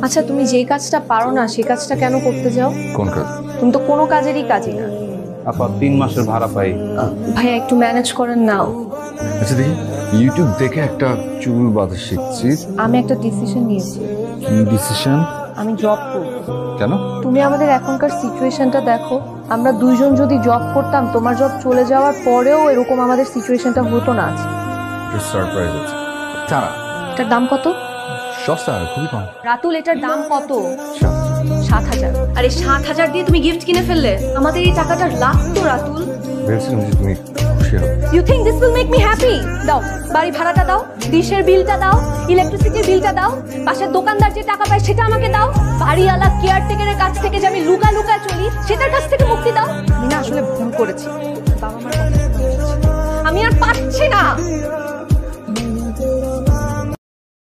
আচ্ছা, তুমি যেই কাজটা পারো না সেই কাজটা কেন করতে যাও? কোন কাজ? তুমি তো কোনো কাজেরই কাজই না। আপা 3 মাসের ভাড়া পাই। ভাইয়া একটু ম্যানেজ করেন নাও। আচ্ছা দেখি, ইউটিউব দেখে একটা চুল বাঁধা শিখছি। আমি একটা ডিসিশন নিয়েছি। কি ডিসিশন? আমি জব করব। কেন? তুমি আমাদের এখনকার সিচুয়েশনটা দেখো, আমরা দুইজন যদি জব করতাম, তোমার জব চলে যাওয়ার পরেও এরকম আমাদের সিচুয়েশনটা হতো না। আজ সারপ্রাইজ আছে। চারা এটার দাম কত? সস্তা, খুবই কম। রাতুল, এটার দাম কত? 7,000। আরে 7,000 দিয়ে তুমি গিফট কিনে ফেললে? আমাদের এই টাকাটা লাগতো রাতুল। ভেবেছিলাম যে তুমি খুশি হবে। You think this will make me happy? দাও, বাড়ি ভাড়াটা দাও, ডিশের বিলটা দাও, ইলেকট্রিসিটির বিলটা দাও, পাশের দোকানদার যে টাকা পায় সেটা আমাকে দাও, বাড়িওয়ালা কেয়ারটেকারের কাছ থেকে যে আমি লুকা লুকা চলি সেটার কাছ থেকে মুক্তি দাও। আমি না আসলে ভুল করেছি, বাবা মার কথা আমি আর পারছি না।